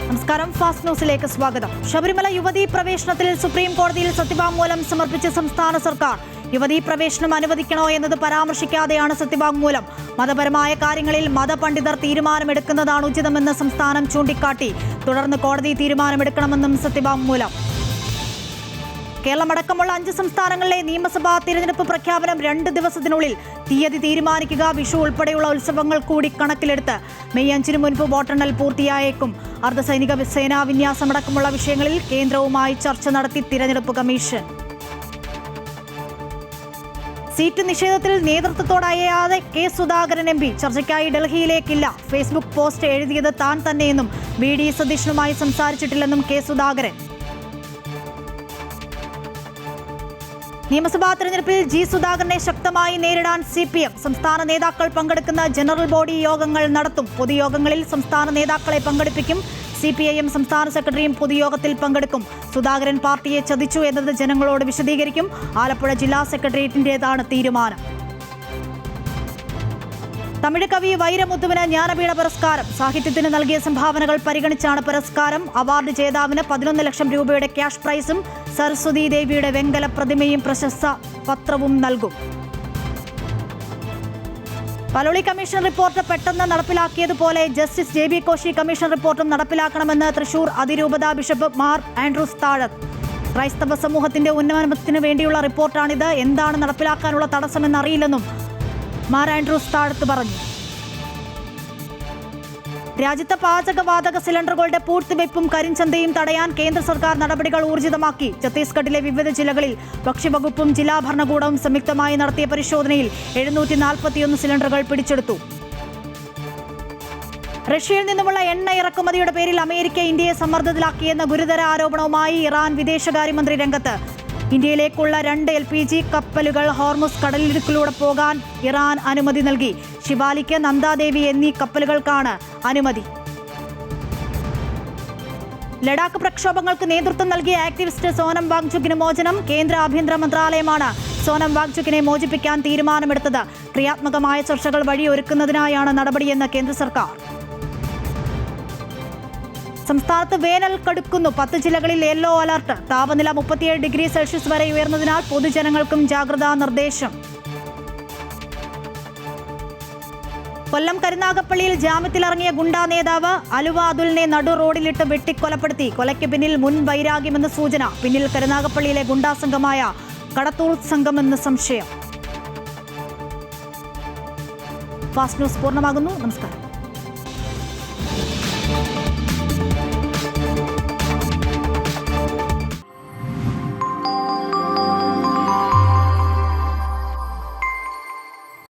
നമസ്കാരം, ഫാസ്റ്റ് ന്യൂസിലേക്ക് സ്വാഗതം. ശബരിമല യുവതീ പ്രവേശനത്തിൽ സുപ്രീം കോടതിയിൽ സത്യവാങ്മൂലം സമർപ്പിച്ച സംസ്ഥാന സർക്കാർ. യുവതീ പ്രവേശനം അനുവദിക്കണോ എന്നത് പരാമർശിക്കാതെയാണ് സത്യവാങ്മൂലം. മതപരമായ കാര്യങ്ങളിൽ മതപണ്ഡിതർ തീരുമാനമെടുക്കുന്നതാണ് ഉചിതമെന്ന് സംസ്ഥാനം ചൂണ്ടിക്കാട്ടി. തുടർന്ന് കോടതി തീരുമാനമെടുക്കണമെന്നും സത്യവാങ്മൂലം. കേരളമടക്കമുള്ള 5 സംസ്ഥാനങ്ങളിലെ നിയമസഭാ തിരഞ്ഞെടുപ്പ് പ്രഖ്യാപനം 2 ദിവസത്തിനുള്ളിൽ തീയതി തീരുമാനിക്കുക. വിഷു ഉൾപ്പെടെയുള്ള ഉത്സവങ്ങൾ കൂടി കണക്കിലെടുത്ത് മെയ് 5-ന് മുൻപ് വോട്ടെണ്ണൽ പൂർത്തിയായേക്കും. അർദ്ധസൈനിക സേനാ വിന്യാസമടക്കമുള്ള വിഷയങ്ങളിൽ കേന്ദ്രവുമായി ചർച്ച നടത്തി തിരഞ്ഞെടുപ്പ് കമ്മീഷൻ. സീറ്റ് നിഷേധത്തിൽ നേതൃത്വത്തോടയാതെ കെ സുധാകരൻ MP ചർച്ചയ്ക്കായി ഡൽഹിയിലേക്കില്ല. ഫേസ്ബുക്ക് പോസ്റ്റ് എഴുതിയത് താൻ തന്നെയെന്നും VD സതീശനുമായി സംസാരിച്ചിട്ടില്ലെന്നും കെ സുധാകരൻ. നിയമസഭാ തെരഞ്ഞെടുപ്പിൽ G സുധാകരനെ ശക്തമായി നേരിടാൻ CPM. സംസ്ഥാന നേതാക്കൾ പങ്കെടുക്കുന്ന ജനറൽ ബോഡി യോഗങ്ങൾ നടത്തും. പൊതുയോഗങ്ങളിൽ സംസ്ഥാന നേതാക്കളെ പങ്കെടുപ്പിക്കും. CPIM സംസ്ഥാന സെക്രട്ടറിയും പൊതുയോഗത്തിൽ പങ്കെടുക്കും. സുധാകരൻ പാർട്ടിയെ ചതിച്ചു എന്നത് ജനങ്ങളോട് വിശദീകരിക്കും. ആലപ്പുഴ ജില്ലാ സെക്രട്ടേറിയറ്റിന്റേതാണ് തീരുമാനം. തമിഴ് കവി വൈരമുത്തുവിന് ജ്ഞാനപീഠ പുരസ്കാരം. സാഹിത്യത്തിന് നൽകിയ സംഭാവനകൾ പരിഗണിച്ചാണ് പുരസ്കാരം. അവാർഡ് ജേതാവിന് 11 ലക്ഷം രൂപയുടെ ക്യാഷ് പ്രൈസും സരസ്വതി ദേവിയുടെ വെങ്കല പ്രതിമയും പ്രശസ്ത പത്രവും നൽകും. പലോളി കമ്മീഷൻ റിപ്പോർട്ട് പെട്ടെന്ന് നടപ്പിലാക്കിയതുപോലെ ജസ്റ്റിസ് JB കോശി കമ്മീഷൻ റിപ്പോർട്ടും നടപ്പിലാക്കണമെന്ന് തൃശൂർ അതിരൂപത ബിഷപ്പ് മാർ ആൻഡ്രൂസ് താഴത്ത്. ക്രൈസ്തവ സമൂഹത്തിന്റെ ഉന്നമനത്തിന് വേണ്ടിയുള്ള റിപ്പോർട്ടാണിത്. എന്താണ് നടപ്പിലാക്കാനുള്ള തടസ്സമെന്നറിയില്ലെന്നും മാർ ആൻഡ്രൂസ് താഴത്ത് പറഞ്ഞു. രാജ്യത്തെ പാചകവാതക സിലിണ്ടറുകളുടെ പൂഴ്ത്തിവയ്പും കരിഞ്ചന്തയും തടയാൻ കേന്ദ്ര സർക്കാർ നടപടികൾ ഊർജിതമാക്കി. ഛത്തീസ്ഗഡിലെ വിവിധ ജില്ലകളിൽ ഭക്ഷ്യവകുപ്പും ജില്ലാ ഭരണകൂടവും സംയുക്തമായി നടത്തിയ പരിശോധനയിൽ 741 സിലിണ്ടറുകൾ പിടിച്ചെടുത്തു. റഷ്യയിൽ നിന്നുമുള്ള എണ്ണ ഇറക്കുമതിയുടെ പേരിൽ അമേരിക്ക ഇന്ത്യയെ സമ്മർദ്ദത്തിലാക്കിയെന്ന ഗുരുതര ആരോപണവുമായി ഇറാൻ വിദേശകാര്യമന്ത്രി രംഗത്ത്. ഇന്ത്യയിലേക്കുള്ള 2 LPG കപ്പലുകൾ ഹോർമുസ് കടലിടുക്കിലൂടെ പോകാൻ ഇറാൻ അനുമതി നൽകി. ശിവാലിക്ക്, നന്ദാദേവി എന്നീ കപ്പലുകൾക്കാണ് അനുമതി. ലഡാക്ക് പ്രക്ഷോഭങ്ങൾക്ക് നേതൃത്വം നൽകിയ ആക്ടിവിസ്റ്റ് സോനം വാങ്ചുക്കിന് മോചനം. കേന്ദ്ര ആഭ്യന്തര മന്ത്രാലയമാണ് സോനം വാങ്ചുക്കിനെ മോചിപ്പിക്കാൻ തീരുമാനമെടുത്തത്. ക്രിയാത്മകമായ ചർച്ചകൾ വഴിയൊരുക്കുന്നതിനായാണ് നടപടിയെന്ന് കേന്ദ്ര സർക്കാർ. സംസ്ഥാനത്ത് വേനൽ കടുക്കുന്നു. 10 ജില്ലകളിൽ യെല്ലോ അലർട്ട്. താപനില 37 ഡിഗ്രി സെൽഷ്യസ് വരെ ഉയർന്നതിനാൽ പൊതുജനങ്ങൾക്കും ജാഗ്രതാ നിർദ്ദേശം. കൊല്ലം കരുനാഗപ്പള്ളിയിൽ ജാമ്യത്തിലിറങ്ങിയ ഗുണ്ടാ നേതാവ് അലുവ അതുലിനെ നടു റോഡിലിട്ട് വെട്ടിക്കൊലപ്പെടുത്തി. കൊലയ്ക്ക് പിന്നിൽ മുൻ വൈരാഗ്യമെന്ന് സൂചന. പിന്നിൽ കരുനാഗപ്പള്ളിയിലെ ഗുണ്ടാ സംഘമായ കടത്തൂർ സംഘമെന്ന് സംശയം. ഫാസ്റ്റ് ന്യൂസ് പൂർണ്ണമാകുന്നു. നമസ്കാരം.